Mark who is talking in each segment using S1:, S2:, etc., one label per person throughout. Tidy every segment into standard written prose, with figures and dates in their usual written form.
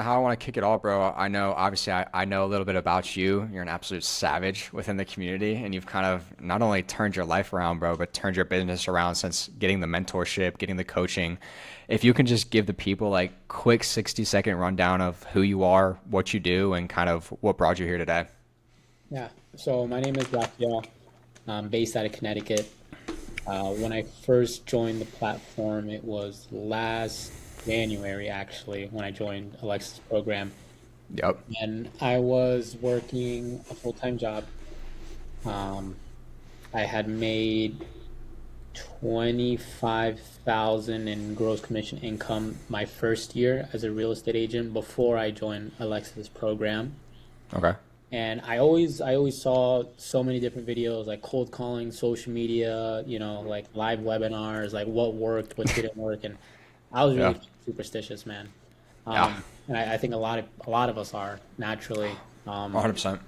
S1: how I want to kick it off, bro. I know, obviously, I know a little bit about you. You're an absolute savage within the community, and you've kind of not only turned your life around, bro, but turned your business around since getting the mentorship, getting the coaching. If you can just give the people like quick 60-second rundown of who you are, what you do, and kind of what brought you here today.
S2: Yeah. So my name is Rafael. I'm based out of Connecticut. When I first joined the platform, it was last January, actually, when I joined Alexa's program.
S1: Yep.
S2: And I was working a full-time job. Um, I had made 25,000 in gross commission income my first year as a real estate agent before I joined Alexa's program.
S1: Okay.
S2: And I always saw so many different videos like cold calling, social media, like live webinars, like what worked, what didn't work, and I was
S1: Yeah.
S2: really superstitious, man.
S1: Yeah.
S2: And I think a lot of us are naturally. Um,
S1: 100%.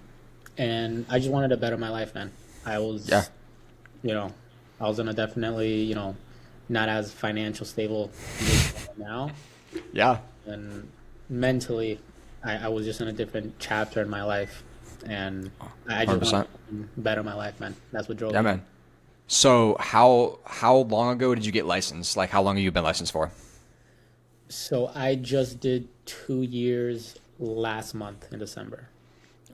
S2: and I just wanted to better my life, man. I
S1: Yeah.
S2: was, you know, I was in a definitely, not as financial stable condition now,
S1: Yeah.
S2: and mentally, I was just in a different chapter in my life, and I just wanted
S1: 100%.
S2: to better my life, man. That's what drove
S1: Yeah,
S2: me.
S1: man. So how long ago did you get licensed? Like how long have you been licensed for?
S2: So I just did 2 years last month in December.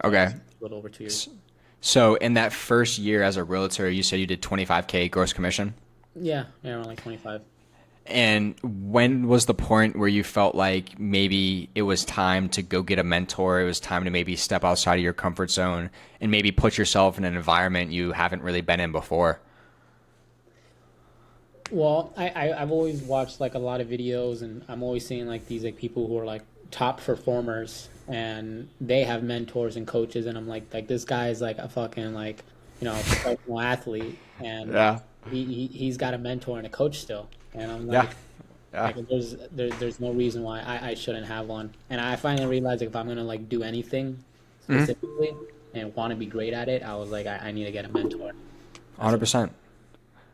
S2: So
S1: Okay.
S2: it's a little over 2 years.
S1: S- So in that first year as a realtor, you said you did 25K gross commission.
S2: Yeah, yeah, around like 25.
S1: And when was the point where you felt like maybe it was time to go get a mentor? It was time to maybe step outside of your comfort zone and maybe put yourself in an environment you haven't really been in before.
S2: Well, I've always watched like a lot of videos, and I'm always seeing like these like people who are like top performers, and they have mentors and coaches, and I'm like this guy is like a fucking like professional athlete, and
S1: Yeah.
S2: he's got a mentor and a coach still, and I'm
S1: Yeah.
S2: like
S1: Yeah.
S2: there's no reason why I shouldn't have one, and I finally realized like if I'm gonna like do anything
S1: Mhm.
S2: specifically and want to be great at it, I was like I need to get a mentor. That's what.
S1: 100%.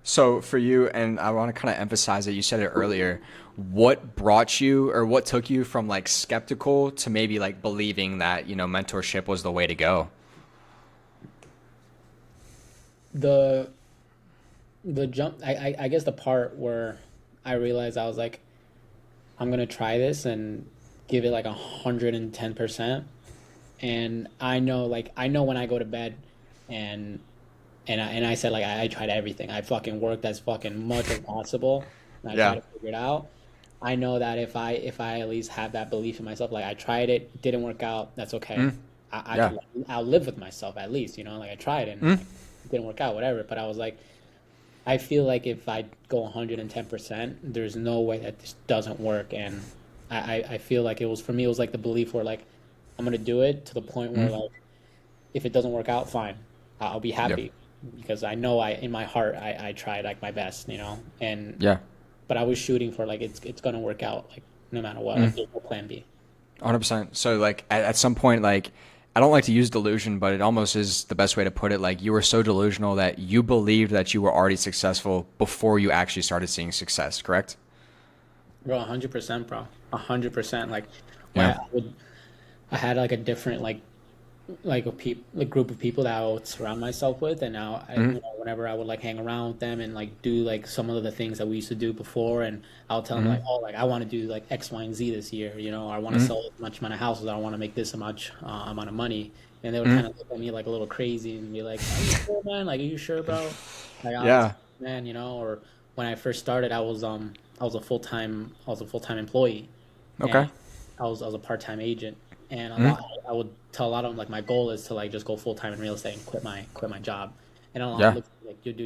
S1: So for you, and I want to kind of emphasize it, you said it earlier, what brought you or what took you from like skeptical to maybe like believing that, mentorship was the way to go?
S2: The the jump I guess the part where I realized I was like I'm gonna try this and give it like 110%, and I know when I go to bed, and I said like I tried everything. I fucking worked as fucking much as possible, and I tried
S1: Yeah.
S2: to figure it out. I know that if I at least have that belief in myself, like I tried it, didn't work out, that's okay.
S1: Mm.
S2: I
S1: Yeah.
S2: could, I'll live with myself at least, like I tried and
S1: Mm.
S2: like it didn't work out, whatever. But I was like, I feel like if I go 110%, there's no way that this doesn't work. And I feel like it was, for me, it was like the belief where like I'm gonna do it to the point where
S1: Mm.
S2: like if it doesn't work out, fine, I'll be
S1: Yeah.
S2: happy because I know I in my heart I tried like my best, and
S1: Yeah.
S2: but I was shooting for like it's gonna work out like no matter what,
S1: Mm.
S2: like there's no plan B.
S1: 100%. So like at some point, like I don't like to use delusion, but it almost is the best way to put it. Like you were so delusional that you believed that you were already successful before you actually started seeing success, correct?
S2: Bro, 100%, bro, 100%. Like when
S1: Yeah.
S2: I had like a different like like group of people that I would surround myself with, and now
S1: Mm.
S2: whenever I would like hang around with them and like do like some of the things that we used to do before, and I'll tell them like,
S1: Mm.
S2: oh, like I want to do like X, Y, and Z this year, or I want to
S1: Mm.
S2: sell as much amount of houses, I want to make this much amount of money, and they would kind
S1: Mm.
S2: of look at me like a little crazy and be like, are you sure, man? Like, are you sure, bro? Like I was,
S1: Yeah.
S2: man, or when I first started, I was a full time employee, and
S1: Okay.
S2: I was a part-time agent, and
S1: Mm.
S2: I would tell a lot of them like my goal is to like just go full-time in real estate and quit my job, and a lot of
S1: Yeah.
S2: them look like dude,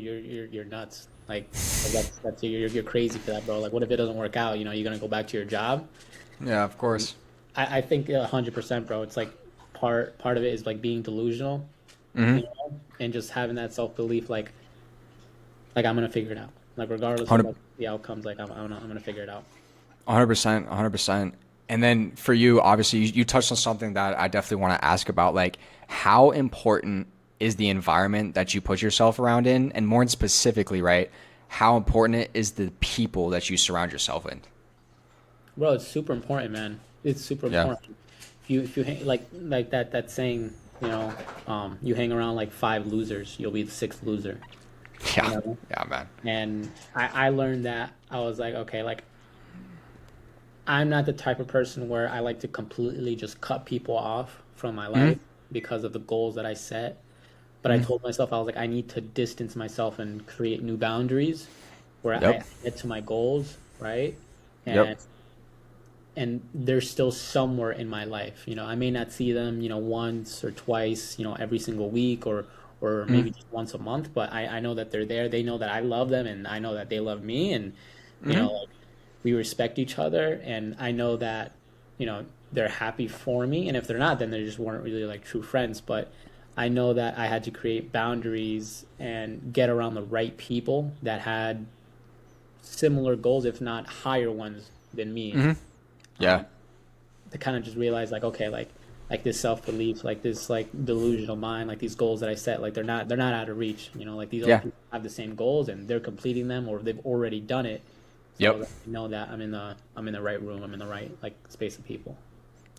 S2: you're nuts, like that's you're crazy for that, bro. Like what if it doesn't work out? You're gonna go back to your job.
S1: Yeah, of course.
S2: I think 100%, bro. It's like part of it is like being delusional,
S1: Mm-hmm.
S2: and just having that self-belief, like I'm gonna figure it out, like regardless of
S1: 100,
S2: like the outcomes, like I'm gonna figure it out.
S1: 100%, 100%. And then for you, obviously, you touched on something that I definitely want to ask about. Like, how important is the environment that you put yourself around in? And more specifically, right, how important is the people that you surround yourself in?
S2: Bro, it's super important, man. it's super
S1: Yeah.
S2: important. If you hang, like that saying, you know, you hang around like five losers, you'll be the sixth loser. You
S1: Yeah.
S2: know,
S1: Yeah, man.
S2: and I learned that. I was like, okay, like I'm not the type of person where I like to completely just cut people off from my
S1: Hmm.
S2: life because of the goals that I set. But I
S1: Hmm.
S2: told myself I was like, I need to distance myself and create new boundaries where I
S1: Yep.
S2: get to my goals, right?
S1: Yep.
S2: And they're still somewhere in my life. I may not see them, once or twice, every single week or
S1: Hmm.
S2: maybe just once a month, but I know that they're there. They know that I love them and I know that they love me and
S1: Hmm.
S2: like we respect each other and I know that, they're happy for me. And if they're not, then they just weren't really like true friends. But I know that I had to create boundaries and get around the right people that had similar goals, if not higher ones than me.
S1: Hmm. Yeah.
S2: Um, to kind of just realize like okay like this self-belief like this like delusional mind like these goals that I set like they're not out of reach, like these other
S1: Yeah.
S2: people have the same goals and they're completing them or they've already done it, so
S1: Yep.
S2: that I know that I'm in the right room, I'm in the right like space of people.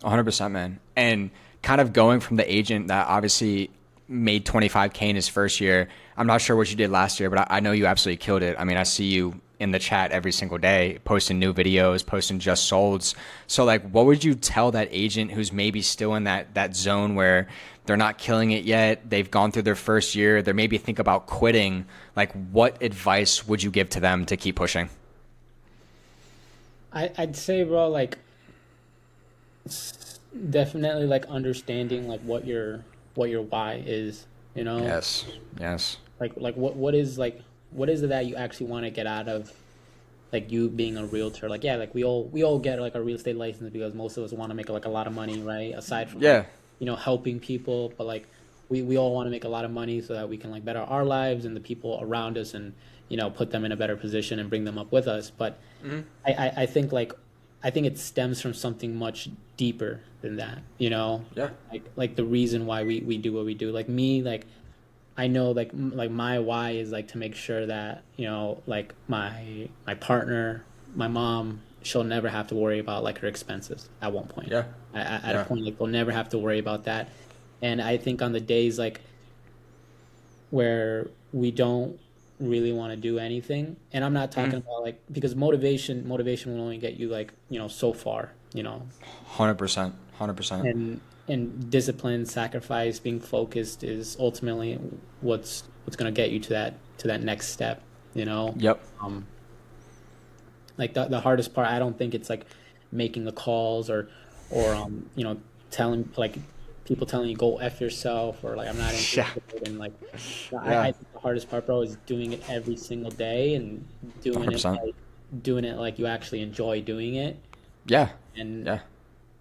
S1: 100%, man. And kind of going from the agent that obviously made 25K in his first year. I'm not sure what you did last year, but I know you absolutely killed it. I mean, I see you in the chat every single day, posting new videos, posting just solds. So like, what would you tell that agent who's maybe still in that zone where they're not killing it yet? They've gone through their first year. They're maybe think about quitting. Like, what advice would you give to them to keep pushing?
S2: I'd say, bro, like definitely like understanding like what your why is,
S1: Yes. Yes.
S2: like what is it that you actually want to get out of like you being a realtor. Like yeah, like we all get like a real estate license because most of us want to make like a lot of money, right? Aside from like
S1: Yeah.
S2: helping people, but like we all want to make a lot of money so that we can like better our lives and the people around us and put them in a better position and bring them up with us. But I think like I think it stems from something much deeper than that,
S1: Yeah.
S2: like the reason why we do what we do. Like me, like I know like my why is like to make sure that like my partner, my mom, she'll never have to worry about like her expenses at one point.
S1: Yeah.
S2: At a
S1: Yeah.
S2: point like they'll never have to worry about that. And I think on the days like where we don't really want to do anything, and I'm not talking about like because motivation will only get you like so far,
S1: 100%. 100%.
S2: and discipline, sacrifice, being focused is ultimately what's going to get you to that next step,
S1: Yep.
S2: um like the hardest part, I don't think it's like making the calls or telling like people telling you go F yourself or like I'm not
S1: Yeah.
S2: interested and like I
S1: Yeah.
S2: think the hardest part, bro, is doing it every single day and doing it
S1: 100%.
S2: like doing it like you actually enjoy doing it,
S1: Yeah.
S2: and
S1: Yeah.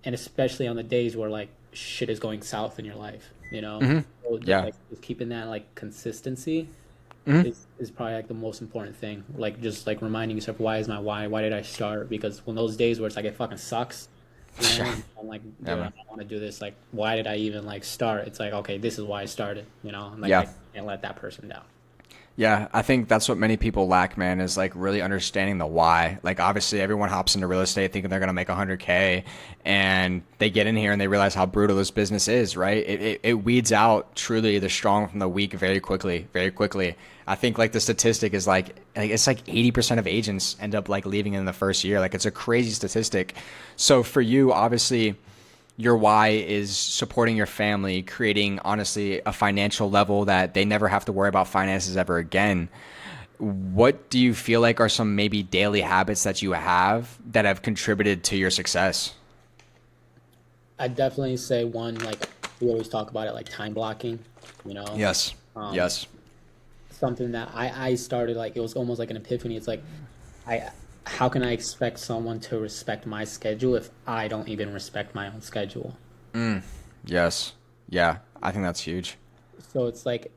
S2: especially on the days where like shit is going south in your life,
S1: Hmm.
S2: so
S1: Yeah.
S2: like just keeping that like consistency
S1: Hmm.
S2: is probably like the most important thing. Like just like reminding yourself, why is my why did I start? Because when those days where it's like it fucking sucks,
S1: Yeah.
S2: and I'm like,
S1: Yeah,
S2: dude, I
S1: man.
S2: don't want to do this. Like, why did I even like start? It's like, okay, this is why I started. And like
S1: Yeah.
S2: I can't let that person down.
S1: Yeah, I think that's what many people lack, man, is like really understanding the why. Like obviously everyone hops into real estate thinking they're going to make 100K and they get in here and they realize how brutal this business is, right? It weeds out truly the strong from the weak very quickly, very quickly. I think like the statistic is like it's like 80% of agents end up like leaving in the first year. Like it's a crazy statistic. So for you, obviously your why is supporting your family, creating honestly a financial level that they never have to worry about finances ever again. What do you feel like are some maybe daily habits that you have that have contributed to your success?
S2: I definitely say one, like we always talk about it, like time blocking. You know,
S1: Yes.
S2: um,
S1: Yes.
S2: something that I started like it was almost like an epiphany. It's like I how can I expect someone to respect my schedule if I don't even respect my own schedule?
S1: Yes. Yeah. I think that's huge.
S2: So it's like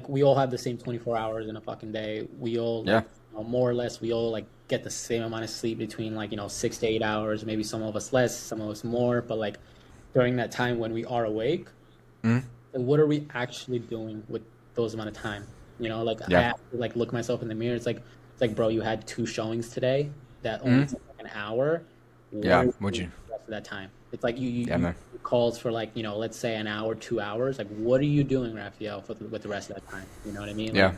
S2: we all have the same 24 hours in a fucking day. We all
S1: Yeah.
S2: like more or less we all like get the same amount of sleep between like 6 to 8 hours. Maybe some of us less, some of us more. But like during that time when we are awake, like, what are we actually doing with those amount of time? Like I
S1: Yeah.
S2: have to like look myself in the mirror. It's like bro, you had 2 showings today that only took like an hour. What are
S1: Yeah.
S2: you
S1: Would
S2: doing
S1: you?
S2: the rest of that time? It's like
S1: Yeah,
S2: you
S1: man.
S2: calls for like, let's say an hour, 2 hours. Like, what are you doing, Raphael, with the rest of that time? You know what I mean? Like,
S1: Yeah.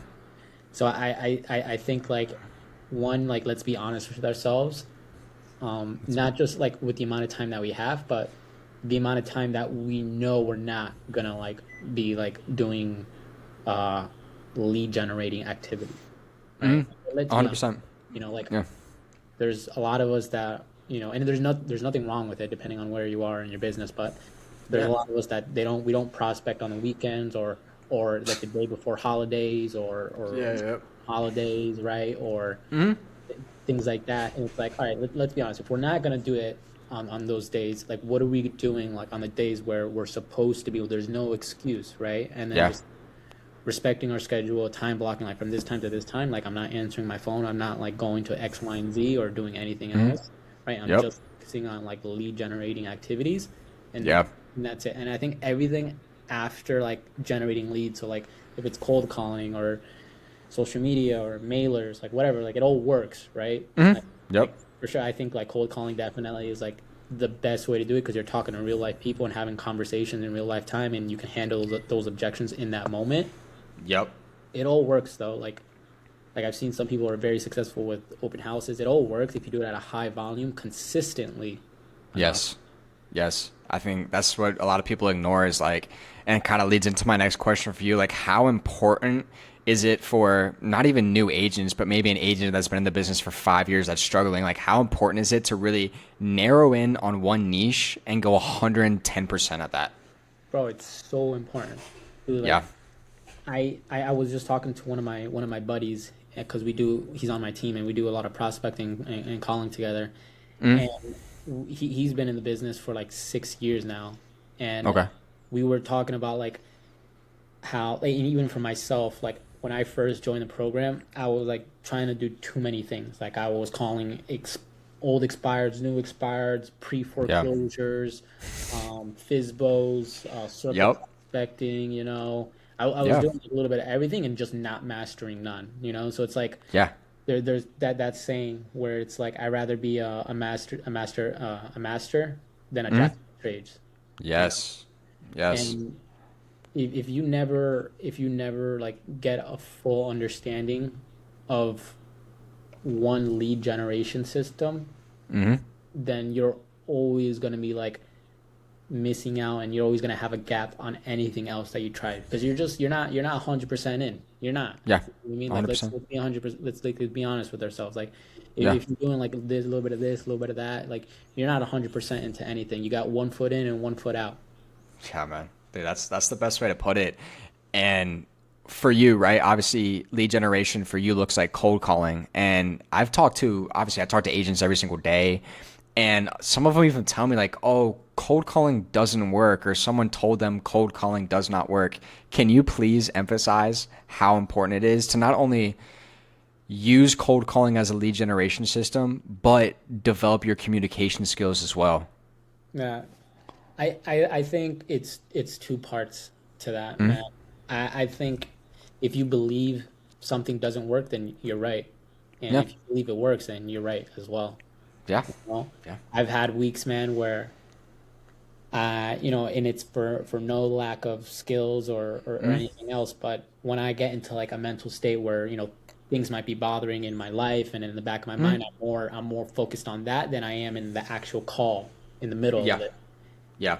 S2: so I think like one, like, let's be honest with ourselves. Not just like with the amount of time that we have, but the amount of time that we know we're not gonna like be like doing uh lead generating activity, right? Let's be honest.
S1: 100%.
S2: Like
S1: Yeah.
S2: there's a lot of us that, and there's nothing wrong with it depending on where you are in your business, but there's a
S1: Yeah.
S2: lot of us that we don't prospect on the weekends or like the day before holidays or
S1: Yeah. Yeah.
S2: holidays, right? Or things like that. And it's like, all right, let's be honest. If we're not gonna do it on those days, like what are we doing like on the days where we're supposed to be? There's no excuse, right? And then
S1: Yeah.
S2: just respecting our schedule, time blocking, like from this time to this time, like I'm not answering my phone, I'm not like going to X, Y, and Z or doing anything else, right? I'm
S1: Yep.
S2: just focusing on like lead generating activities, and,
S1: Yeah.
S2: and that's it. And I think everything after like generating leads, so like if it's cold calling or social media or mailers, like whatever, like it all works, right? Like
S1: Yep.
S2: for sure, I think like cold calling definitely is like the best way to do it because you're talking to real life people and having conversations in real life time, and you can handle those objections in that moment.
S1: Yep.
S2: It all works though. Like I've seen some people are very successful with open houses. It all works if you do it at a high volume consistently enough.
S1: Yes. Yes. I think that's what a lot of people ignore is like, and it kind of leads into my next question for you. Like, how important is it for not even new agents, but maybe an agent that's been in the business for 5 years that's struggling? Like, how important is it to really narrow in on one niche and go 110% at that?
S2: Bro, it's so important. Dude, like
S1: Yeah.
S2: I was just talking to one of my buddies because he's on my team and we do a lot of prospecting and calling together, and he's been in the business for like 6 years now, and
S1: Okay.
S2: we were talking about like how like, and even for myself, like when I first joined the program, I was like trying to do too many things. Like I was calling old expireds, new expireds, pre
S1: Yeah.
S2: foreclosures, FISBOs, circle
S1: Yep.
S2: prospecting. I was
S1: Yeah.
S2: doing a little bit of everything and just not mastering none. So it's like
S1: Yeah.
S2: there's that saying where it's like I'd rather be a master than a jack of trades.
S1: Yes. Yes.
S2: And if you never like get a full understanding of one lead generation system, then you're always going to be like missing out, and you're always going to have a gap on anything else that you try because you're not 100% in. You're not.
S1: Yeah.
S2: I mean, like let's
S1: 100%.
S2: be 100%. Let's be honest with ourselves. Like
S1: Yeah.
S2: if you're doing like this, a little bit of this, a little bit of that, like you're not 100% into anything. You got 1 foot in and 1 foot out.
S1: Yeah, man. Dude, that's the best way to put it. And for you, right? Obviously, lead generation for you looks like cold calling. And I talk to agents every single day, and some of them even tell me like, "Oh, cold calling doesn't work," or someone told them cold calling does not work. Can you please emphasize how important it is to not only use cold calling as a lead generation system, but develop your communication skills as well?
S2: Yeah, I think it's two parts to that, man. I think if you believe something doesn't work, then you're right, and
S1: Yeah.
S2: if you believe it works, then you're right as well.
S1: Yeah.
S2: Well,
S1: Yeah.
S2: I've had weeks, man, where and it's for no lack of skills or anything else, but when I get into like a mental state where things might be bothering in my life and in the back of my mind, I'm more focused on that than I am in the actual call in the middle of
S1: Yeah.
S2: it.
S1: Yeah.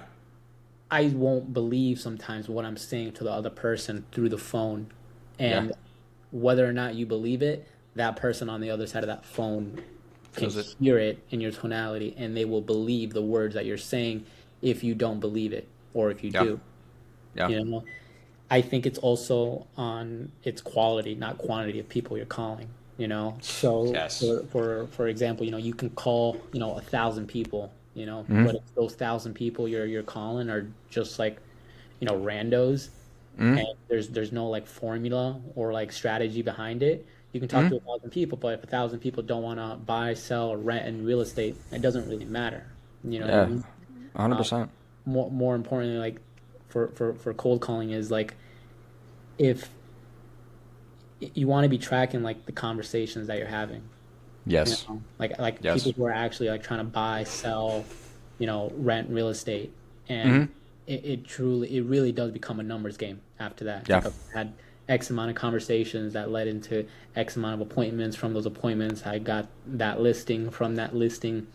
S2: I won't believe sometimes what I'm saying to the other person through the phone.
S1: Yeah.
S2: And whether or not you believe it, that person on the other side of that phone can
S1: Feels it.
S2: hear it in your tonality and they will believe the words that you're saying if you don't believe it or if you
S1: Yeah.
S2: do.
S1: Yeah.
S2: I think it's also on its quality, not quantity of people you're calling. So
S1: Yes.
S2: for example, you can call 1,000 people, but if those 1,000 people you're calling are just like randos, and there's no like formula or like strategy behind it. You can talk to 1,000 people, but if 1,000 people don't want to buy, sell, or rent in real estate, it doesn't really matter. You know what I
S1: Yeah.
S2: mean?
S1: 100%.
S2: More importantly, like for cold calling is like if you want to be tracking like the conversations that you're having.
S1: Yes.
S2: Like
S1: Yes.
S2: people who are actually like trying to buy, sell, rent real estate. And
S1: Mm-hmm.
S2: it really does become a numbers game after that. It's
S1: Yeah.
S2: like I've had X amount of conversations that led into X amount of appointments. From those appointments, I got that listing. From that listing,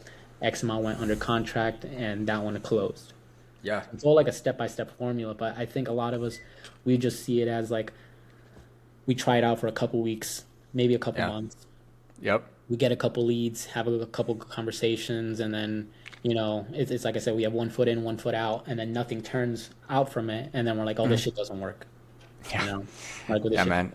S2: X amount went under contract, and that one closed.
S1: Yeah.
S2: It's all like a step by step formula, but I think a lot of us, we just see it as like we try it out for a couple weeks, maybe a couple
S1: Yeah.
S2: months.
S1: Yep.
S2: We get a couple leads, have a couple conversations, and then it's like I said, we have one foot in, one foot out, and then nothing turns out from it, and then we're like, oh, this shit doesn't work,
S1: Yeah.
S2: like with this
S1: Yeah,
S2: shit.
S1: man.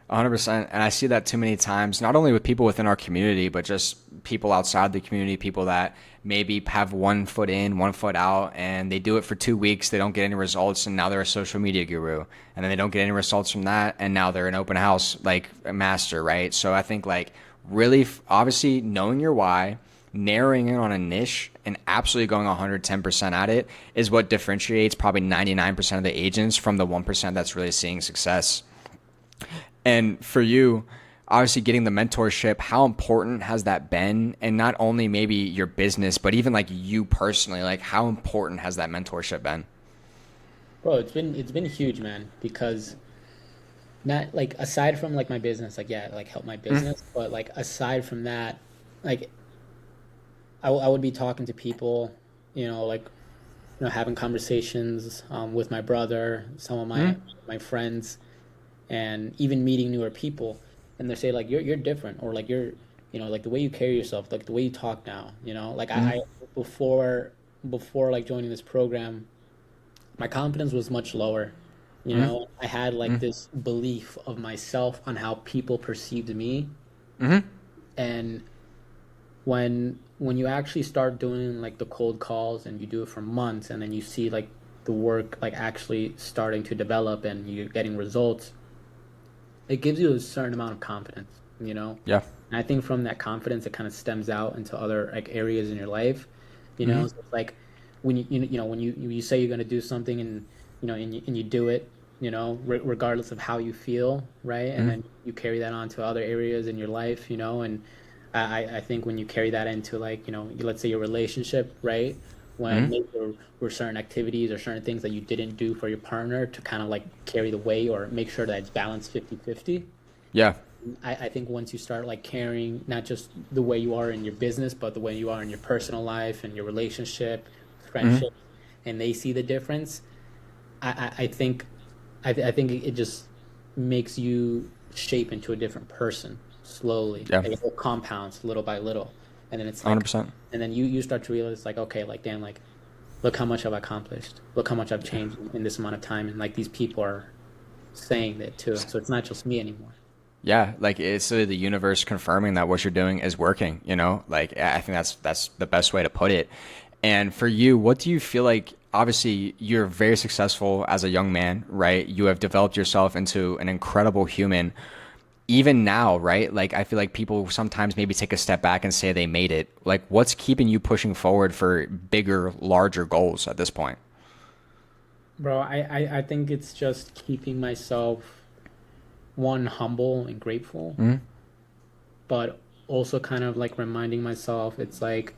S1: 100%. And I see that too many times, not only with people within our community, but just people outside the community, people that maybe have one foot in, one foot out, and they do it for 2 weeks. They don't get any results. And now they're a social media guru. And then they don't get any results from that. And now they're an open house, like a master, right? So I think like really, obviously knowing your why, narrowing in on a niche and absolutely going 110% at it is what differentiates probably 99% of the agents from the 1% that's really seeing success. And for you, obviously getting the mentorship, how important has that been? And not only maybe your business, but even like you personally, like how important has that mentorship been?
S2: Bro, it's been huge, man, because not like aside from like my business, like yeah, like help my business, but like aside from that, like I would be talking to people, like having conversations with my brother, some of my friends, and even meeting newer people, and they say like you're different, or like you're like the way you carry yourself, like the way you talk now, like I before like joining this program, my confidence was much lower. I had like this belief of myself on how people perceived me, and when you actually start doing like the cold calls and you do it for months, and then you see like the work like actually starting to develop and you're getting results, it gives you a certain amount of confidence.
S1: Yeah.
S2: And I think from that confidence, it kind of stems out into other like areas in your life. So it's like when when you say you're going to do something, and and you do it, regardless of how you feel, right? And then you carry that on to other areas in your life, and I think when you carry that into like let's say your relationship, right? When maybe there were certain activities or certain things that you didn't do for your partner to kind of like carry the weight or make sure that it's balanced 50-50.
S1: Yeah.
S2: I think once you start like carrying not just the way you are in your business, but the way you are in your personal life and your relationship, friendship, and they see the difference, I think it just makes you shape into a different person slowly.
S1: Yeah.
S2: Like it all compounds little by little, and then it's like,
S1: 100%.
S2: and then you start to realize like, okay, like damn, like look how much I've accomplished, look how much I've changed in this amount of time, and like these people are saying that too, so it's not just me anymore.
S1: Yeah, like it's the universe confirming that what you're doing is working, Like I think that's the best way to put it. And for you, what do you feel like, obviously you're very successful as a young man, right? You have developed yourself into an incredible human. Even now, right? Like I feel like people sometimes maybe take a step back and say they made it. Like what's keeping you pushing forward for bigger, larger goals at this point?
S2: Bro, I think it's just keeping myself one humble and grateful, but also kind of like reminding myself it's like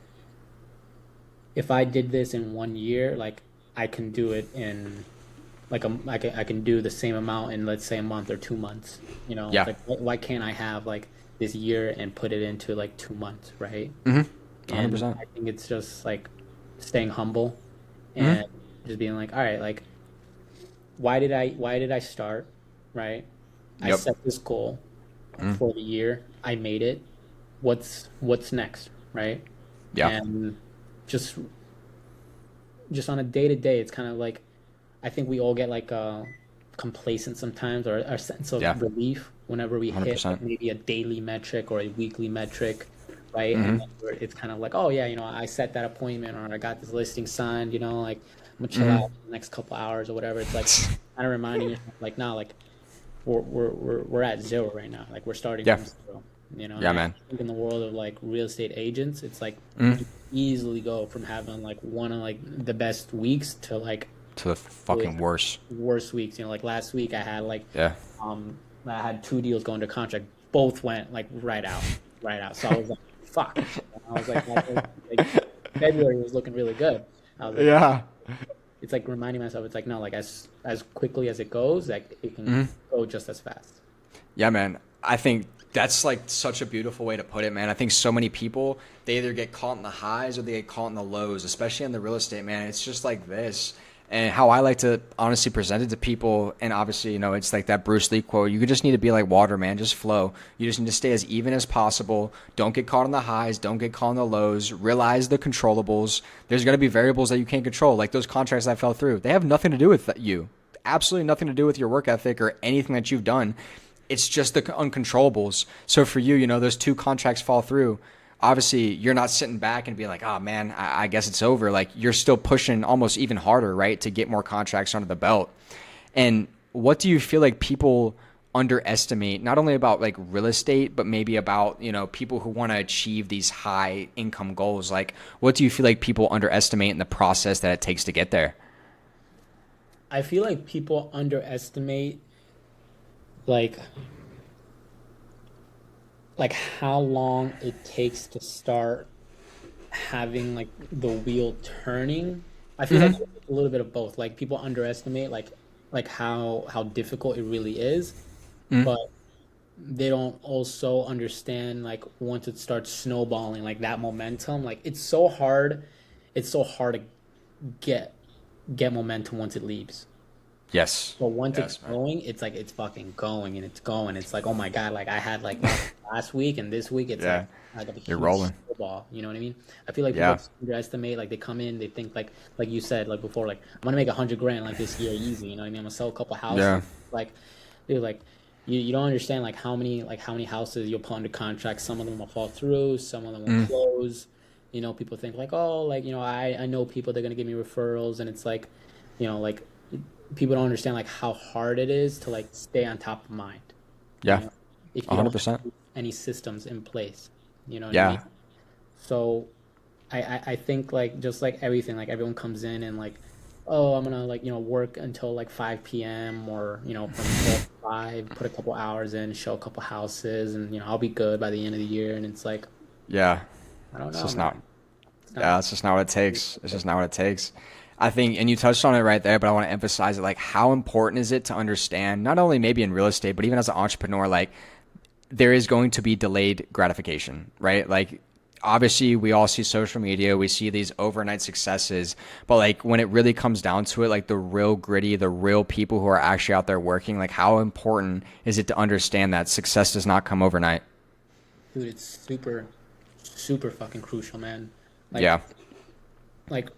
S2: if I did this in 1 year, like I can do it in like I can do the same amount in let's say a month or 2 months.
S1: Yeah.
S2: Like why can't I have like this year and put it into like 2 months, right?
S1: 100%.
S2: I think it's just like staying humble and just being like, all right, like why did I start, right? I
S1: Yep.
S2: set this goal for the year. I made it. What's next, right?
S1: Yeah.
S2: And just on a day to day, it's kind of like I think we all get like complacent sometimes, or a sense of
S1: Yeah.
S2: relief whenever we hit
S1: 100%.
S2: like, maybe a daily metric or a weekly metric, right? And then it's kind of like, oh yeah, I set that appointment or I got this listing signed, like I'm gonna chill out for the next couple hours or whatever. It's like kind of reminding yourself, like, nah, like we're at zero right now. Like we're starting
S1: Yeah.
S2: from zero.
S1: Yeah,
S2: And
S1: man.
S2: I think in the world of like real estate agents, it's like
S1: Mm.
S2: you easily go from having like one of like the best weeks to like
S1: To the fucking worst.
S2: worst weeks. Like last week I had like
S1: Yeah.
S2: I had 2 deals going to contract. Both went like right out. So I was like, fuck. And I was like February was looking really good. I was like,
S1: Yeah.
S2: it's like reminding myself, it's like, no, like as quickly as it goes, like it can go just as fast.
S1: Yeah, man. I think that's like such a beautiful way to put it, man. I think so many people, they either get caught in the highs or they get caught in the lows, especially in the real estate, man. It's just like this. And how I like to honestly present it to people, and obviously, it's like that Bruce Lee quote, you just need to be like water, man, just flow. You just need to stay as even as possible. Don't get caught in the highs, don't get caught in the lows. Realize the controllables. There's going to be variables that you can't control, like those contracts that fell through. They have nothing to do with you. Absolutely nothing to do with your work ethic or anything that you've done. It's just the uncontrollables. So for you, those 2 contracts fall through. Obviously, you're not sitting back and being like, oh, man, I guess it's over. Like, you're still pushing almost even harder, right, to get more contracts under the belt. And what do you feel like people underestimate, not only about, like, real estate, but maybe about, people who want to achieve these high income goals? Like, what do you feel like people underestimate in the process that it takes to get there?
S2: I feel like people underestimate like how long it takes to start having like the wheel turning. I feel like it's a little bit of both. Like people underestimate like how difficult it really is, but they don't also understand like once it starts snowballing, like that momentum, like it's so hard to get momentum once it leaves.
S1: Yes.
S2: But once
S1: Yes,
S2: it's
S1: man.
S2: going, it's like it's fucking going and it's going. It's like, oh my God, like I had like last week and this week it's
S1: Yeah.
S2: like a
S1: You're
S2: huge
S1: rolling.
S2: snowball. You know what I mean? I feel like people
S1: Yeah.
S2: underestimate, like they come in, they think like you said, like before, like I'm gonna make 100 grand like this year easy, you know what I mean? I'm gonna sell a couple houses.
S1: Yeah.
S2: Like dude, like you don't understand like how many houses you'll put under contract. Some of them will fall through, some of them will close. People think like, oh, like, I know people, they're gonna give me referrals, and it's like, like people don't understand like how hard it is to like stay on top of mind, you
S1: Yeah.
S2: know, if you don't
S1: 100%.
S2: have any systems in place, you know what I mean?
S1: Yeah.
S2: So I think like just like everything, like everyone comes in and like, oh, I'm gonna like, work until like 5 p.m. or, from 4 to 5, put a couple hours in, show a couple houses, and I'll be good by the end of the year. And it's like,
S1: Yeah.
S2: I don't
S1: It's
S2: know,
S1: just
S2: man.
S1: not.
S2: It's not.
S1: Yeah, it's just not what it takes. It's just not what it takes. I think, and you touched on it right there, but I want to emphasize it. Like, how important is it to understand, not only maybe in real estate, but even as an entrepreneur, like, there is going to be delayed gratification, right? Like, obviously, we all see social media, we see these overnight successes, but like, when it really comes down to it, like, the real gritty, the real people who are actually out there working, like, how important is it to understand that success does not come overnight?
S2: Dude, it's super, super fucking crucial, man. Like,
S1: Yeah.
S2: like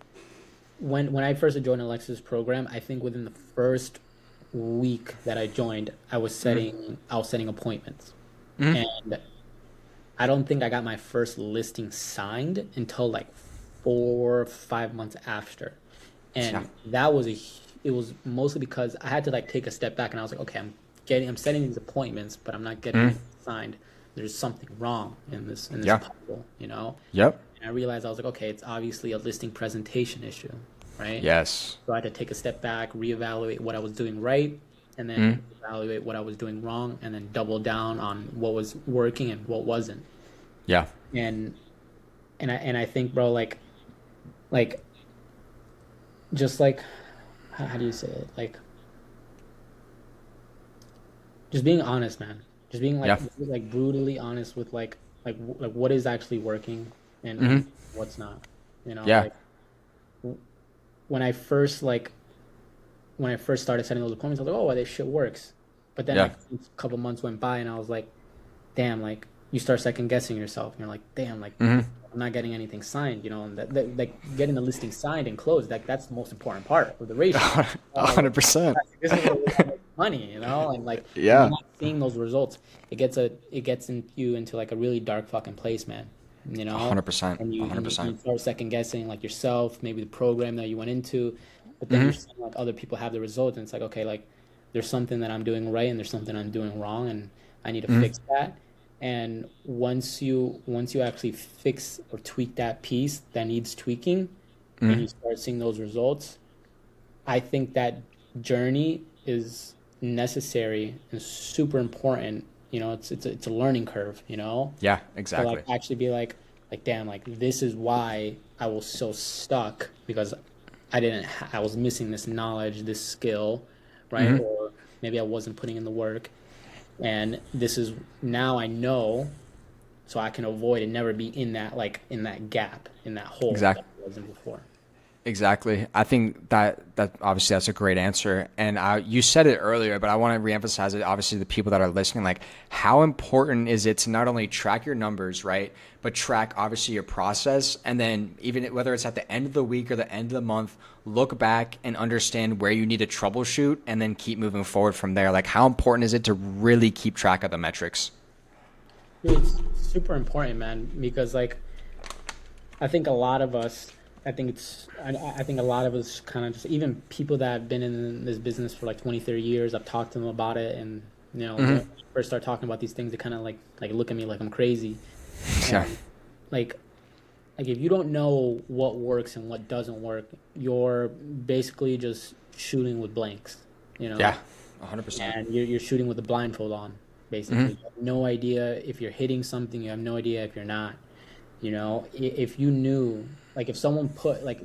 S2: when I first joined Alexa's program, I think within the first week that I joined, I was setting appointments, and I don't think I got my first listing signed until like 4 or 5 months after,
S1: Yeah.
S2: and it was mostly because I had to like take a step back, and I was like, okay, I'm setting these appointments, but I'm not getting it signed. There's something wrong in this
S1: Yeah.
S2: puzzle.
S1: Yep.
S2: And I realized, I was like, okay, it's obviously a listing presentation issue, right?
S1: Yes.
S2: So I had to take a step back, reevaluate what I was doing right, and then evaluate what I was doing wrong, and then double down on what was working and what wasn't.
S1: Yeah.
S2: And I think, bro, like just like how do you say it? Like just being honest, man. Just being
S1: Yeah.
S2: like brutally honest with like what is actually working and what's not.
S1: Yeah.
S2: Like when I first like when I first started setting those appointments, I was like, oh, well, this shit works. But then
S1: Yeah.
S2: like a couple months went by, and I was like, damn, like you start second guessing yourself. And you're like, damn, like I'm not getting anything signed, and that like getting the listing signed and closed, like that's the most important part of the ratio.
S1: A
S2: Like,
S1: 100%.
S2: this is where we're gonna make money, and like when you're
S1: Yeah.
S2: not seeing those results, it gets you into like a really dark fucking place, man.
S1: A 100%.
S2: And
S1: A
S2: you,
S1: hundred
S2: and you
S1: percent.
S2: start second guessing like yourself, maybe the program that you went into, but then you're seeing like other people have the results, and it's like, okay, like there's something that I'm doing right and there's something I'm doing wrong, and I need to fix that. And once you actually fix or tweak that piece that needs tweaking, and you start seeing those results, I think that journey is necessary and super important. It's a learning curve.
S1: Yeah,
S2: To like
S1: exactly.
S2: actually be like damn, like this is why I was so stuck because I was missing this knowledge, this skill, right?
S1: Mm-hmm.
S2: Or maybe I wasn't putting in the work. And this is now I know, so I can avoid and never be in that, like in that gap, in that hole that
S1: Exactly.
S2: I was in before.
S1: Exactly. I think that obviously that's a great answer. And you said it earlier, but I want to reemphasize it. Obviously, the people that are listening, like how important is it to not only track your numbers, right, but track obviously your process, and then even whether it's at the end of the week or the end of the month, look back and understand where you need to troubleshoot, and then keep moving forward from there. Like how important is it to really keep track of the metrics?
S2: Dude, it's super important, man, because like I think a lot of us, I think a lot of us kind of just, even people that have been in this business for like 20, 30 years, I've talked to them about it. And, when I first start talking about these things, they kind of like look at me like I'm crazy.
S1: Yeah.
S2: And like, like if you don't know what works and what doesn't work, you're basically just shooting with blanks, you know?
S1: Yeah. 100%.
S2: And you're shooting with a blindfold on, basically. You have no idea if you're hitting something, you have no idea if you're not. If you knew, like if someone put, like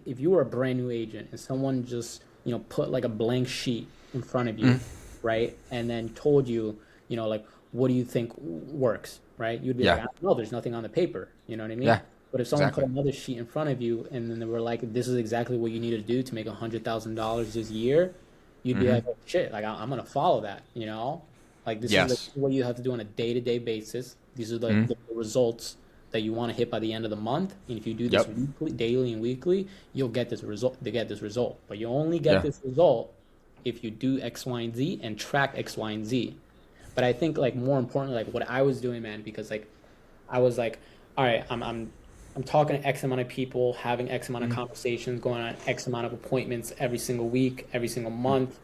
S2: if you were a brand new agent and someone just, put like a blank sheet in front of you, right? And then told you, like, what do you think works, right? You'd be like,
S1: Yeah.
S2: I don't know, there's nothing on the paper. You know what I mean?
S1: Yeah.
S2: But if someone
S1: Exactly.
S2: put another sheet in front of you and then they were like, this is exactly what you need to do to make $100,000 this year, you'd be like, oh shit, like I'm gonna follow that. Like this is
S1: Yes.
S2: what you have to do on a day-to-day basis. These are the results that you want to hit by the end of the month. And if you do this
S1: Yep.
S2: weekly, daily and weekly, you'll get this result. They get this result, but you only get
S1: Yeah.
S2: this result if you do X, Y, and Z and track X, Y, and Z. But I think like more importantly, like what I was doing, man, because like I was like, all right, I'm talking to X amount of people, having X amount of conversations, going on X amount of appointments every single week, every single month.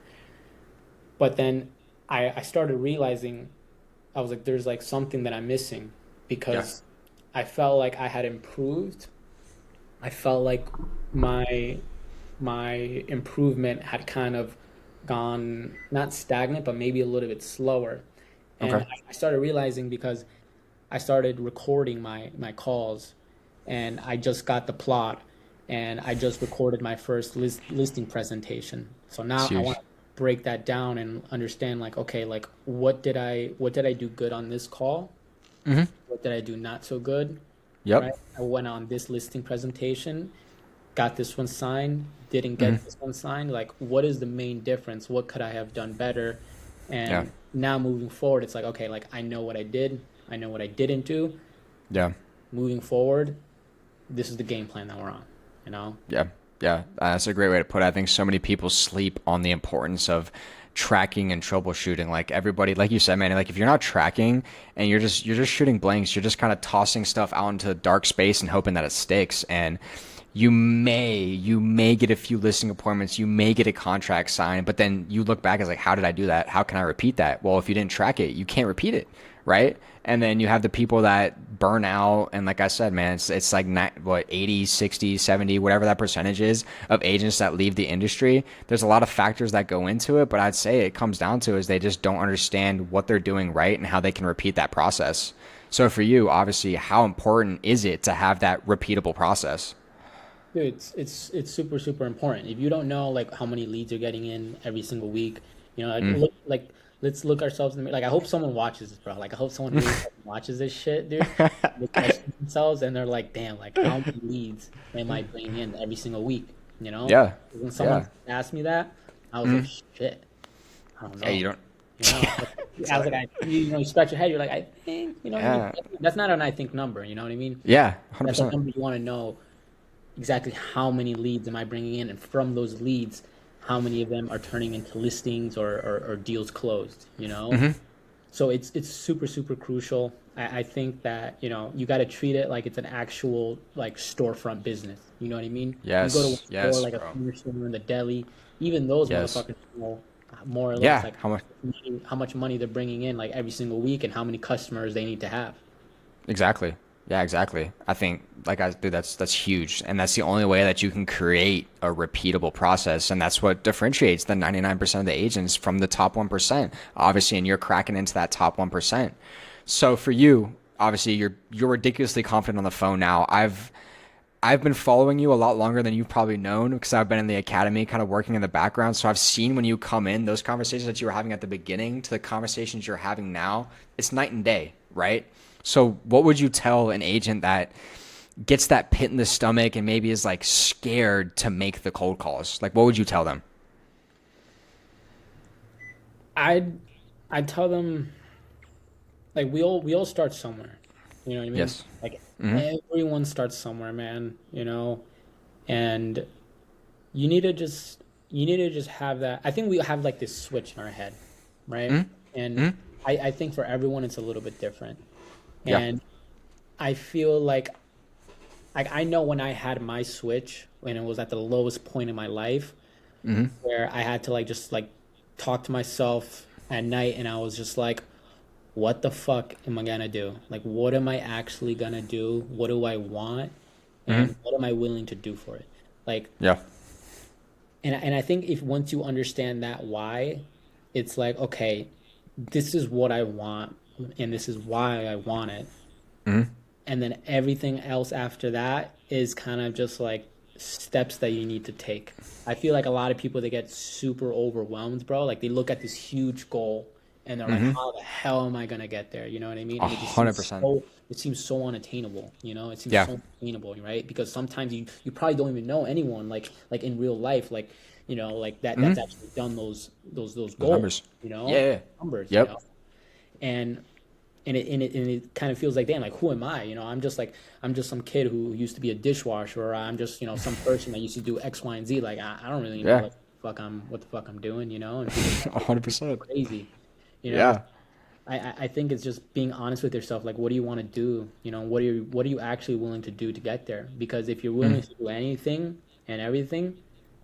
S2: But then I started realizing I was like, there's like something that I'm missing because I felt like I had improved. I felt like my my improvement had kind of gone not stagnant, but maybe a little bit slower. And
S1: Okay.
S2: I started realizing because I started recording my calls, and I just got the plot, and I just recorded my first listing presentation. So now
S1: It's
S2: I
S1: huge.
S2: want to break that down and understand like, okay, like what did I do good on this call? What did I do not so good?
S1: Yep.
S2: Right? I went on this listing presentation, got this one signed, didn't get this one signed. Like, what is the main difference? What could I have done better?
S1: Yeah.
S2: And now moving forward, it's like, okay, like I know what I did, I know what I didn't do.
S1: Yeah.
S2: Moving forward, this is the game plan that we're on.
S1: Yeah, yeah, that's a great way to put it. I think so many people sleep on the importance of tracking and troubleshooting. Like everybody, like you said, man, like if you're not tracking and you're just shooting blanks, you're just kind of tossing stuff out into dark space and hoping that it sticks. And you may get a few listing appointments, you may get a contract signed, but then you look back as like, how did I do that? How can I repeat that? Well, if you didn't track it, you can't repeat it, right? And then you have the people that burn out. And like I said, man, it's like what, 80, 60, 70, whatever that percentage is of agents that leave the industry. There's a lot of factors that go into it, but I'd say it comes down to is they just don't understand what they're doing right and how they can repeat that process. So for you, obviously, how important is it to have that repeatable process?
S2: Dude, it's super super important. If you don't know like how many leads you're getting in every single week, like let's look ourselves in the mirror. Like I hope someone watches this, bro. Like I hope someone really fucking watches this shit, dude. They question themselves and they're like, damn, like how many leads am I bringing in every single week? You know?
S1: Yeah.
S2: When someone
S1: Yeah.
S2: asked me that, I was like, shit, I don't know.
S1: Yeah, you don't.
S2: I was like, you scratch your head. You're like, I think,
S1: Yeah.
S2: that's not an I think number. You know what I mean?
S1: Yeah,
S2: That's a
S1: 100%.
S2: number you want to know exactly how many leads am I bringing in, and from those leads, how many of them are turning into listings or deals closed. So it's super super crucial. I think that you got to treat it like it's an actual like storefront business. You know what I mean? You go to a
S1: Yes.
S2: store
S1: Yes,
S2: like a
S1: bro.
S2: senior store in the deli, even those
S1: Yes.
S2: motherfuckers know more or less
S1: Yeah.
S2: like
S1: How much?
S2: how much money they're bringing in like every single week and how many customers they need to have.
S1: Exactly. Yeah, exactly. I think dude, that's huge, and that's the only way that you can create a repeatable process, and that's what differentiates the 99% of the agents from the top 1%. Obviously, and you're cracking into that top 1%. So for you, obviously, you're ridiculously confident on the phone now. I've been following you a lot longer than you've probably known because I've been in the academy kind of working in the background. So I've seen when you come in, those conversations that you were having at the beginning to the conversations you're having now, it's night and day, right? So what would you tell an agent that gets that pit in the stomach and maybe is like scared to make the cold calls? Like, what would you tell them?
S2: I'd tell them, like, we all start somewhere. You know what I mean?
S1: Yes.
S2: Like,
S1: Mm-hmm.
S2: everyone starts somewhere, man, you know? And you need to just have that. I think we have like this switch in our head, right? And
S1: Mm-hmm.
S2: I think for everyone it's a little bit different.
S1: Yeah.
S2: And I feel like I know when I had my switch when it was at the lowest point in my life
S1: Mm-hmm.
S2: where I had to like just like talk to myself at night and I was just like, what the fuck am I gonna do? Like, what am I actually gonna do? What do I want?
S1: Mm-hmm.
S2: And what am I willing to do for it? Like,
S1: Yeah.
S2: and I think if once you understand that why, it's like, okay, this is what I want and this is why I want it.
S1: Mm-hmm.
S2: And then everything else after that is kind of just like steps that you need to take. I feel like a lot of people they get super overwhelmed, bro. Like they look at this huge goal and they're like,
S1: Mm-hmm.
S2: how the hell am I gonna get there? You know what I mean?
S1: A
S2: And
S1: hundred percent.
S2: it seems so unattainable, you know? It seems
S1: Yeah.
S2: so unattainable, right? Because sometimes you probably don't even know anyone like in real life, like, you know, like that's
S1: Mm-hmm.
S2: actually done those
S1: Those
S2: goals,
S1: numbers.
S2: you know?
S1: Yeah. Yeah.
S2: Numbers, you
S1: Yep.
S2: know? And and it kind of feels like, damn, like who am I? You know, I'm just some kid who used to be a dishwasher, or I'm just, you know, some person that used to do X, Y, and Z. Like I don't really know
S1: Yeah.
S2: what the fuck I'm doing, you know, and people
S1: A hundred percent.
S2: crazy, you know.
S1: Yeah.
S2: I think it's just being honest with yourself. Like, what do you want to do? You know, what are you actually willing to do to get there? Because if you're willing
S1: Mm.
S2: to do anything and everything,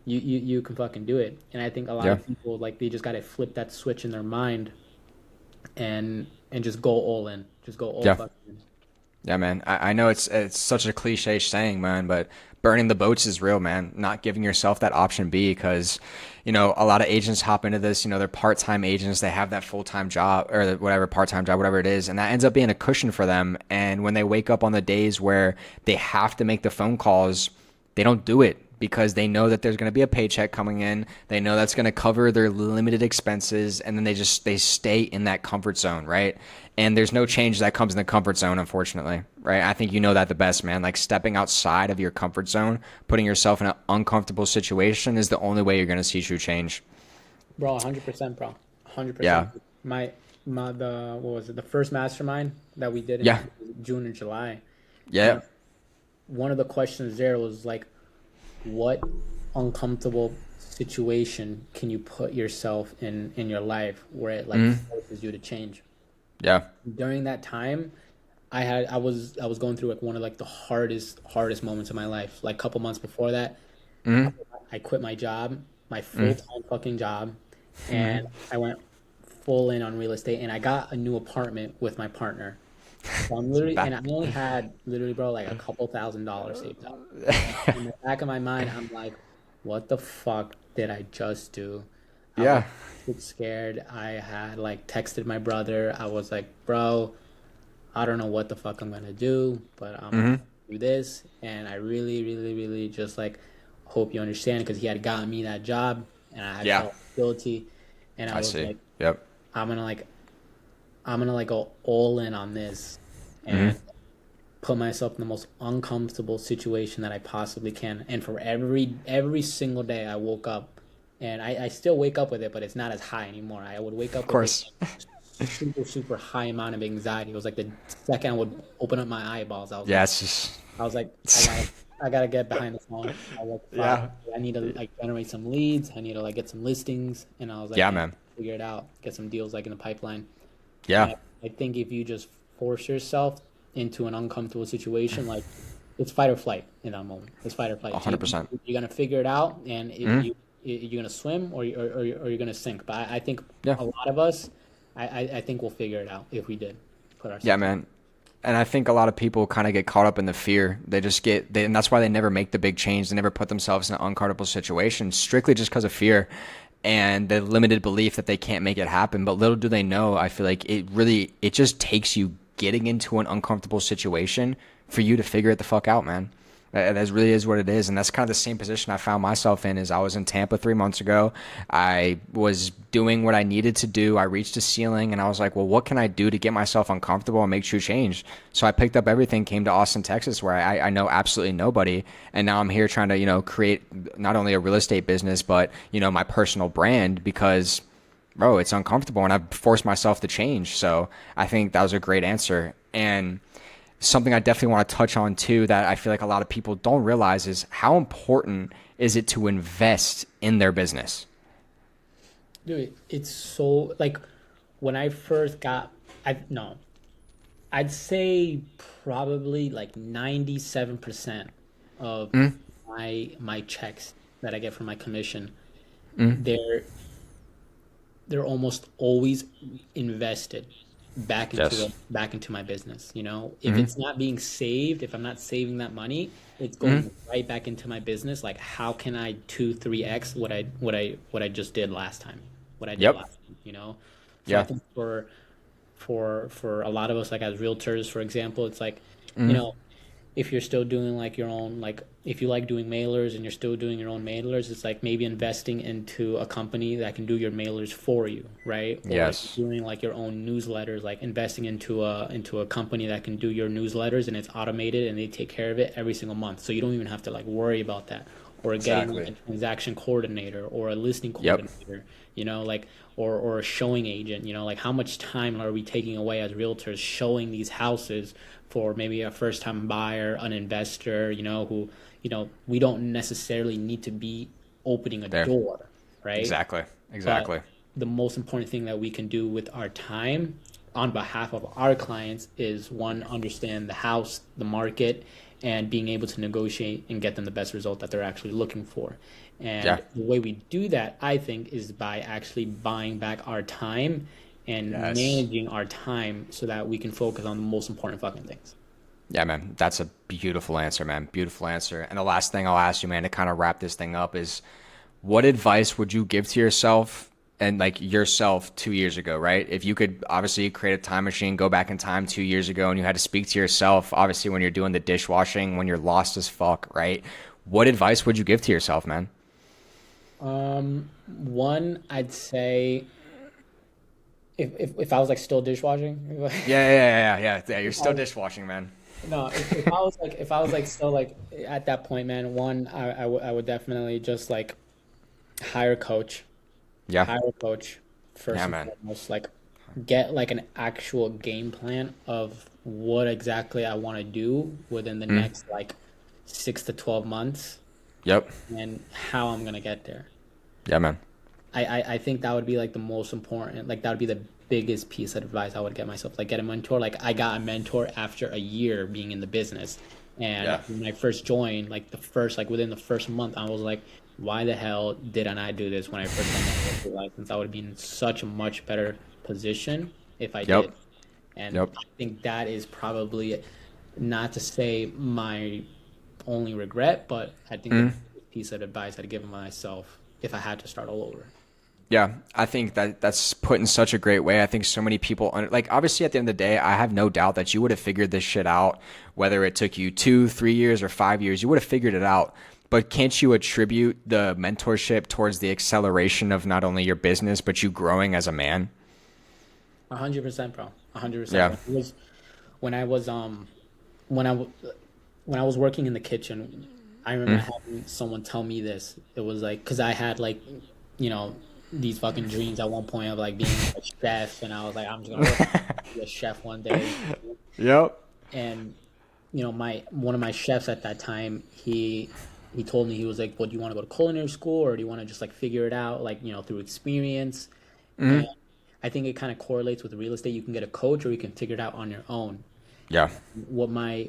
S2: you can fucking do it. And I think a lot
S1: Yeah.
S2: of people like they just got to flip that switch in their mind and just go all in. Just go all
S1: Yeah.
S2: fucking in.
S1: Yeah, man. I know it's such a cliche saying, man, but burning the boats is real, man. Not giving yourself that option B because, you know, a lot of agents hop into this, you know, they're part-time agents, they have that full-time job or whatever, part-time job, whatever it is, and that ends up being a cushion for them. And when they wake up on the days where they have to make the phone calls, they don't do it because they know that there's going to be a paycheck coming in. They know that's going to cover their limited expenses, and then they stay in that comfort zone, right? And there's no change that comes in the comfort zone, unfortunately, right? I think you know that the best, man. Like stepping outside of your comfort zone, putting yourself in an uncomfortable situation is the only way you're going to see true change.
S2: Bro, 100%, bro. 100%.
S1: Yeah.
S2: My the what was it? The first mastermind that we did
S1: Yeah.
S2: in June and July. You
S1: Yeah.
S2: know, one of the questions there was like, what uncomfortable situation can you put yourself in your life where it like
S1: Hmm.
S2: forces you to change?
S1: Yeah.
S2: During that time, I was going through like one of like the hardest moments of my life. Like a couple months before that,
S1: Hmm.
S2: I quit my job, my
S1: Hmm.
S2: full-time fucking job,
S1: Hmm.
S2: and I went full in on real estate and I got a new apartment with my partner. So I'm literally,
S1: Back.
S2: and I only had literally, bro, like a couple $1,000s saved up. And in the back of my mind, I'm like, what the fuck did I just do? I was
S1: Yeah.
S2: scared. I had like texted my brother. I was like, bro, I don't know what the fuck I'm gonna do, but I'm gonna
S1: Hmm.
S2: do this. And I really, really, really just like hope you understand because he had gotten me that job and I had
S1: Yeah.
S2: felt guilty. And I
S1: I
S2: was
S1: see.
S2: like,
S1: Yep.
S2: I'm gonna like I'm gonna like go all in on this
S1: Hmm.
S2: and put myself in the most uncomfortable situation that I possibly can. And for every single day I woke up and I still wake up with it, but it's not as high anymore. I would wake
S1: Of
S2: up with this
S1: course.
S2: super, super high amount of anxiety. It was like the second I would open up my eyeballs,
S1: Yeah. It's just.
S2: I was like, I gotta get behind the phone. I was like,
S1: Yeah.
S2: fuck, I need to like generate some leads. I need to like get some listings. And I was like,
S1: Yeah,
S2: man,
S1: man.
S2: figure it out. Get some deals like in the pipeline. And
S1: Yeah.
S2: I think if you just force yourself into an uncomfortable situation, like it's fight or flight in that moment. It's fight or flight.
S1: A hundred percent.
S2: You're gonna figure it out, and
S1: Hmm.
S2: you're gonna swim or you're gonna sink. But I think
S1: Yeah.
S2: a lot of us, I think we'll figure it out if we did put
S1: Yeah,
S2: ourselves.
S1: man. And I think a lot of people kind of get caught up in the fear. They just and that's why they never make the big change. They never put themselves in an uncomfortable situation strictly just because of fear and the limited belief that they can't make it happen. But little do they know, I feel like it just takes you getting into an uncomfortable situation for you to figure it the fuck out, man. That really is what it is, and that's kind of the same position I found myself in. Is I was in Tampa 3 months ago. I was doing what I needed to do. I reached a ceiling, and I was like, "Well, what can I do to get myself uncomfortable and make true change?" So I picked up everything, came to Austin, Texas, where I know absolutely nobody, and now I'm here trying to create not only a real estate business, but my personal brand because, bro, it's uncomfortable, and I've forced myself to change. So I think that was a great answer, and something I definitely want to touch on too that I feel like a lot of people don't realize is how important is it to invest in their business?
S2: Dude, it's so like when I first got, I no, I'd say probably like 97% of my checks that I get from my commission, they're they're almost always invested
S1: Yes.
S2: back into my business. If it's not being saved, if I'm not saving that money, it's going right back into my business. Like, how can I 2, 3x what I just did last time, what I did
S1: Yep.
S2: last time. So I
S1: Yeah.
S2: think for a lot of us, like as realtors, for example, it's like, you know, if you're still doing like your own, like if you like doing mailers and you're still doing your own mailers, it's like maybe investing into a company that can do your mailers for you, right? Or if
S1: Yes.
S2: you're doing like your own newsletters, like investing into a company that can do your newsletters and it's automated and they take care of it every single month. So you don't even have to like worry about that. Or getting like
S1: Exactly.
S2: a transaction coordinator or a listing
S1: Yep.
S2: coordinator, like or a showing agent, like how much time are we taking away as realtors showing these houses for maybe a first time buyer, an investor, who, we don't necessarily need to be opening a
S1: There.
S2: door, right?
S1: Exactly.
S2: But
S1: Exactly.
S2: the most important thing that we can do with our time on behalf of our clients is one, understand the house, the market, and being able to negotiate and get them the best result that they're actually looking for.
S1: Yeah.
S2: And the way we do that, I think, is by actually buying back our time and
S1: Yes.
S2: managing our time so that we can focus on the most important fucking things.
S1: Yeah, man. That's a beautiful answer, man. Beautiful answer. And the last thing I'll ask you, man, to kind of wrap this thing up is what advice would you give to yourself and like yourself 2 years ago, right? If you could obviously create a time machine, go back in time 2 years ago, and you had to speak to yourself, obviously when you're doing the dishwashing, when you're lost as fuck, right? What advice would you give to yourself, man?
S2: One, I'd say if I was like still dishwashing.
S1: Yeah. You're
S2: If I
S1: still
S2: was
S1: dishwashing, man.
S2: No, if I was like still like at that point, man, one, I would definitely just like hire a coach,
S1: Yeah.
S2: hire a coach first
S1: Yeah,
S2: and
S1: man.
S2: foremost, like get like an actual game plan of what exactly I want to do within the next like 6 to 12 months
S1: Yep.
S2: and how I'm gonna get there.
S1: Yeah, man.
S2: I think that would be like the most important, like that would be the biggest piece of advice I would get myself. Like get a mentor. Like I got a mentor after a year being in the business. And
S1: Yeah.
S2: when I first joined, like within the first month, I was like, why the hell did I not do this when I first got my real estate license? I would be in such a much better position if I
S1: Yep.
S2: did. And
S1: Yep.
S2: I think that is probably not to say my only regret, but I think the biggest piece of advice I'd give myself if I had to start all over.
S1: Yeah, I think that that's put in such a great way. I think so many people, like, obviously, at the end of the day, I have no doubt that you would have figured this shit out, whether it took you 2, 3 years or 5 years, you would have figured it out. But can't you attribute the mentorship towards the acceleration of not only your business, but you growing as a man?
S2: 100%, bro. 100%.
S1: Yeah.
S2: When I was when I w- when I was working in the kitchen, I remember having someone tell me this. It was like because I had like you know these fucking dreams at one point of like being a chef, and I was like, I'm just gonna work be a chef one day.
S1: Yep.
S2: And my one of my chefs at that time, he told me he was like, "Well, do you want to go to culinary school or do you want to just like figure it out like through experience?" And I think it kind of correlates with real estate. You can get a coach or you can figure it out on your own.
S1: Yeah.
S2: What my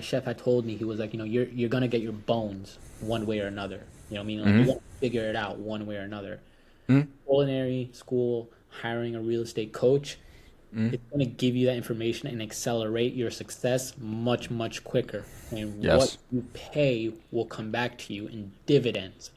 S2: chef had told me, he was like, you're gonna get your bones one way or another. Meaning like you're gonna figure it out one way or another. Culinary school, hiring a real estate coach, it's gonna give you that information and accelerate your success much, much quicker. And what
S1: Yes.
S2: you pay will come back to you in dividends,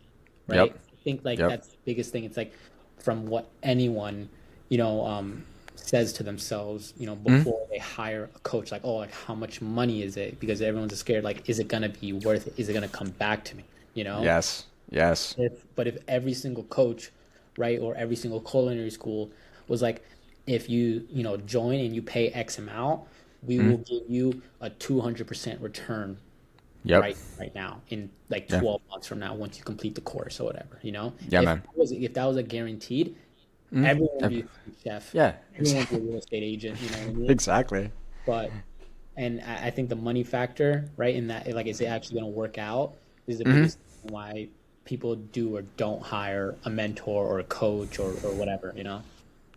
S2: right?
S1: Yep.
S2: I think like
S1: Yep.
S2: that's the biggest thing. It's like from what anyone, you know, um, says to themselves, before they hire a coach, like, oh, like how much money is it? Because everyone's scared, like, is it gonna be worth it? Is it gonna come back to me? You know?
S1: Yes. Yes.
S2: But if every single coach, right, or every single culinary school was like, if you join and you pay X amount, we will give you a 200% return
S1: Yep.
S2: right now in like
S1: Yeah.
S2: 12 months from now once you complete the course or whatever,
S1: Yeah, man.
S2: If that was a guaranteed, everyone would be
S1: Ev-
S2: a food chef,
S1: Yeah.
S2: everyone would be a real estate agent, you know what I mean?
S1: Exactly.
S2: But and I think the money factor, right, in that, like, is it actually going to work out, is the
S1: Hmm.
S2: biggest reason why people do or don't hire a mentor or a coach or whatever,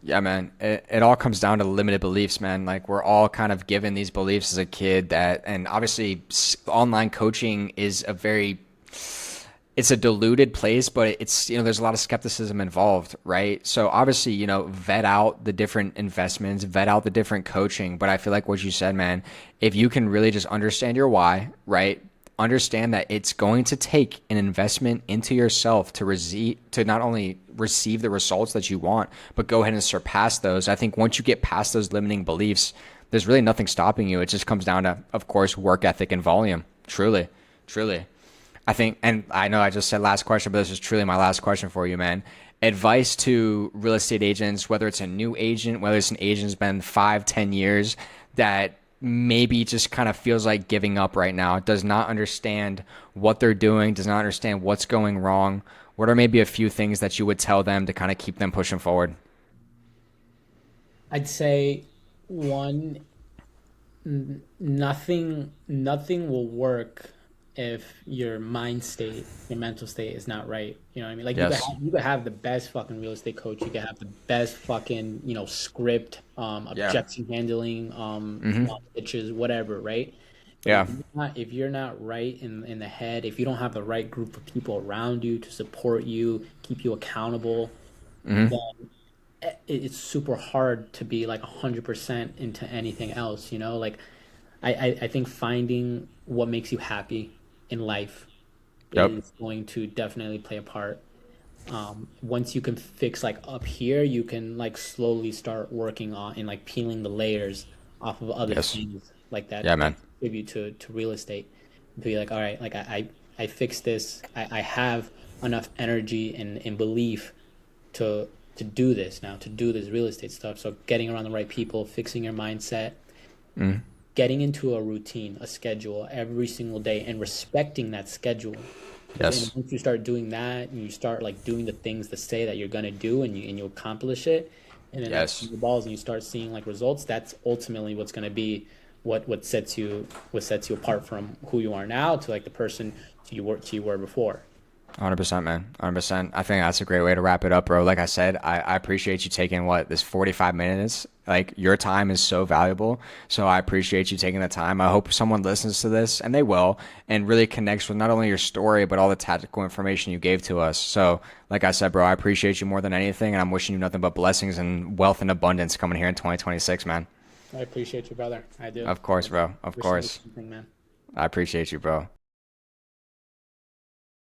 S1: Yeah, man. It all comes down to limited beliefs, man. Like we're all kind of given these beliefs as a kid that, and obviously online coaching is it's a diluted place, but it's, there's a lot of skepticism involved, right? So obviously, vet out the different investments, vet out the different coaching. But I feel like what you said, man, if you can really just understand your why, right? Understand that it's going to take an investment into yourself to not only receive the results that you want, but go ahead and surpass those. I think once you get past those limiting beliefs, there's really nothing stopping you. It just comes down to, of course, work ethic and volume. Truly, truly. I think, and I know I just said last question, but this is truly my last question for you, man. Advice to real estate agents, whether it's a new agent, whether it's an agent who's been 5, 10 years, that maybe just kind of feels like giving up right now, does not understand what they're doing, does not understand what's going wrong. What are maybe a few things that you would tell them to kind of keep them pushing forward?
S2: I'd say one, nothing will work if your mind state, your mental state is not right. You know what I mean? Like
S1: Yes.
S2: you could have the best fucking real estate coach, you could have the best fucking, script,
S1: Yeah.
S2: objection handling,
S1: Hmm.
S2: pitches, whatever, right? But
S1: Yeah.
S2: if you're not right in the head, if you don't have the right group of people around you to support you, keep you accountable,
S1: Hmm.
S2: then it's super hard to be like 100% into anything else, like I think finding what makes you happy in life
S1: Yep.
S2: is going to definitely play a part. Once you can fix like up here, you can like slowly start working on and like peeling the layers off of other
S1: Yes.
S2: things like
S1: Yeah,
S2: that
S1: man.
S2: contribute to real estate. Be like, all right, like I fixed this. I have enough energy and belief to do this now, to do this real estate stuff. So getting around the right people, fixing your mindset,
S1: Mm.
S2: getting into a routine, a schedule every single day, and respecting that schedule. Because
S1: Yes.
S2: once you start doing that, and you start like doing the things to say that you're gonna do, and you accomplish it, and then that's
S1: Yes.
S2: the balls, and you start seeing like results. That's ultimately what's gonna be what sets you apart from who you are now to like the person you were before.
S1: 100%, man. 100%. I think that's a great way to wrap it up, bro. Like I said, I appreciate you taking this 45 minutes. Like your time is so valuable. So I appreciate you taking the time. I hope someone listens to this, and they will, and really connects with not only your story, but all the tactical information you gave to us. So like I said, bro, I appreciate you more than anything. And I'm wishing you nothing but blessings and wealth and abundance coming here in 2026, man.
S2: I appreciate you, brother. I do.
S1: Of course, bro. Of
S2: Wishing you
S1: course.
S2: something, man.
S1: I appreciate you, bro.